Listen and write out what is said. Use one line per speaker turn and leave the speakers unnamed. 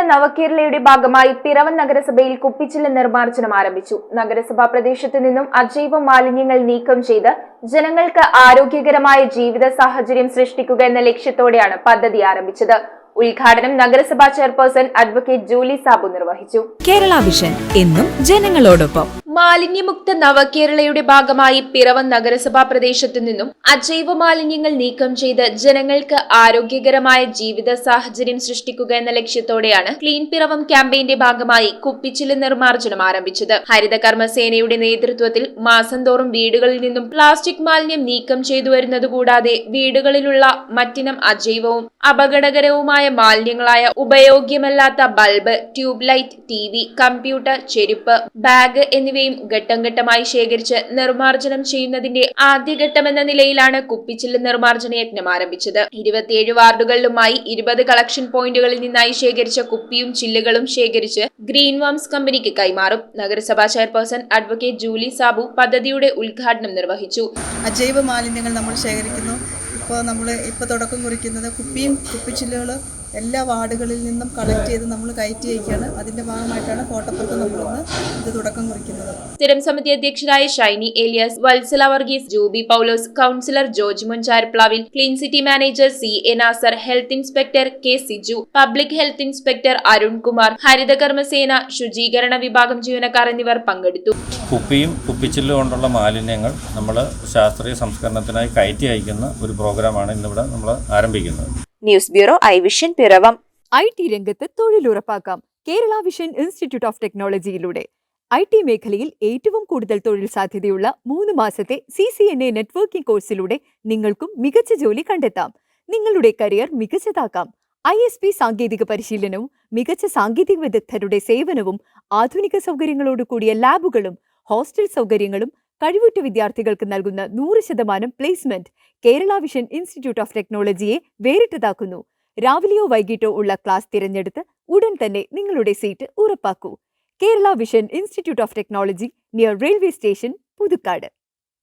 നവകേരളയുടെ ഭാഗമായി പിറവം നഗരസഭയിൽ കുപ്പിച്ചില്ല് നിർമ്മാർജ്ജനം ആരംഭിച്ചു. നഗരസഭാ പ്രദേശത്ത് നിന്നും അജൈവ മാലിന്യങ്ങൾ നീക്കം ചെയ്ത് ജനങ്ങൾക്ക് ആരോഗ്യകരമായ ജീവിത സാഹചര്യം സൃഷ്ടിക്കുക എന്ന ലക്ഷ്യത്തോടെയാണ് പദ്ധതി ആരംഭിച്ചത്. ഉദ്ഘാടനം നഗരസഭാ ചെയർപേഴ്സൺ അഡ്വക്കേറ്റ് ജൂലി സാബു നിർവഹിച്ചു.
കേരള വിഷൻ എന്നും ജനങ്ങളോടൊപ്പം.
മാലിന്യമുക്ത നവകേരളയുടെ ഭാഗമായി പിറവം നഗരസഭാ പ്രദേശത്തു നിന്നും അജൈവ മാലിന്യങ്ങൾ നീക്കം ചെയ്ത് ജനങ്ങൾക്ക് ആരോഗ്യകരമായ ജീവിത സാഹചര്യം സൃഷ്ടിക്കുക എന്ന ലക്ഷ്യത്തോടെയാണ് ക്ലീൻ പിറവം ക്യാമ്പയിന്റെ ഭാഗമായി കുപ്പിച്ചില്ല് നിർമ്മാർജ്ജനം ആരംഭിച്ചത്. ഹരിതകർമ്മസേനയുടെ നേതൃത്വത്തിൽ മാസം തോറും വീടുകളിൽ നിന്നും പ്ലാസ്റ്റിക് മാലിന്യം നീക്കം ചെയ്തു വരുന്നത് കൂടാതെ വീടുകളിലുള്ള മറ്റിനം അജൈവവും അപകടകരവുമായ മാലിന്യങ്ങളായ ഉപയോഗ്യമല്ലാത്ത bulb, tube light, TV, computer, ചെരുപ്പ്, ബാഗ് എന്നിവയും ഘട്ടം ഘട്ടമായി ശേഖരിച്ച് നിർമ്മാർജ്ജനം ചെയ്യുന്നതിന്റെ ആദ്യഘട്ടമെന്ന നിലയിലാണ് കുപ്പിച്ചില്ല് നിർമ്മാർജ്ജന യജ്ഞം ആരംഭിച്ചത്. 27 വാർഡുകളിലുമായി 20 കളക്ഷൻ പോയിന്റുകളിൽ നിന്നായി ശേഖരിച്ച കുപ്പിയും ചില്ലുകളും ശേഖരിച്ച് ഗ്രീൻ വാംസ് കമ്പനിക്ക് കൈമാറും. നഗരസഭാ ചെയർപേഴ്സൺ അഡ്വക്കേറ്റ് ജൂലി സാബു പദ്ധതിയുടെ ഉദ്ഘാടനം നിർവഹിച്ചു.
അജൈവ മാലിന്യങ്ങൾ നമ്മൾ ശേഖരിക്കുന്നു. ഇപ്പോൾ തുടക്കം കുറിക്കുന്നത് കുപ്പിച്ചില്ലുകളും എല്ലാ വാർഡുകളിൽ നിന്നും കളക്ട് ചെയ്ത് നമ്മൾ കയറ്റി അയക്കുകയാണ്. അതിന്റെ ഭാഗമായിട്ടാണ് കോട്ടപ്പുറത്ത് നമ്മളിന്ന് ഇത് തുടക്കം കുറിക്കുന്നത്.
സ്ഥിരം സമിതി അധ്യക്ഷരായ Shiny Elias, Vatsala Varghese, Jubi Paulose, councillor George Munjarapplavil, clean city manager CA Nasar, health inspector K Siju, public health inspector Arunkumar, Haritha Karma Sena, ശുചീകരണ വിഭാഗം ജീവനക്കാർ എന്നിവർ പങ്കെടുത്തു.
കുപ്പിയും കുപ്പിച്ചില്ല് കൊണ്ടുള്ള മാലിന്യങ്ങൾ നമ്മൾ ശാസ്ത്രീയ സംസ്കരണത്തിനായി കയറ്റി അയക്കുന്ന ഒരു പ്രോഗ്രാമാണ് ഇന്നിവിടെ നമ്മൾ ആരംഭിക്കുന്നത്.
News bureau I vision Piravom.
IT രംഗത്ത് തൊഴിലുറപ്പാക്കാം കേരള വിഷൻ ഇൻസ്റ്റിറ്റ്യൂട്ട് ഓഫ് ടെക്നോളജിയിലൂടെ. IT മേഖലയിൽ ഏറ്റവും കൂടുതൽ തൊഴിൽ സാധ്യതയുള്ള 3 മാസത്തെ CCNA നെറ്റ്വർക്കിംഗ് കോഴ്സിലൂടെ നിങ്ങൾക്കും മികച്ച ജോലി കണ്ടെത്താം. നിങ്ങളുടെ കരിയർ മികച്ചതാക്കാം. ISP സാങ്കേതിക പരിശീലനവും മികച്ച സാങ്കേതിക വിദഗ്ധരുടെ സേവനവും ആധുനിക സൗകര്യങ്ങളോട് കൂടിയ ലാബുകളും ഹോസ്റ്റൽ സൗകര്യങ്ങളും കഴിവുറ്റ വിദ്യാർത്ഥികൾക്ക് നൽകുന്ന 100% placement Kerala vision institute of ടെക്നോളജിയെ വേറിട്ടതാക്കുന്നു. രാവിലെയോ വൈകിട്ടോ ഉള്ള ക്ലാസ് തിരഞ്ഞെടുത്ത് ഉടൻ തന്നെ നിങ്ങളുടെ സീറ്റ് ഉറപ്പാക്കൂ. Kerala vision institute of technology, near railway station, Puthukkad.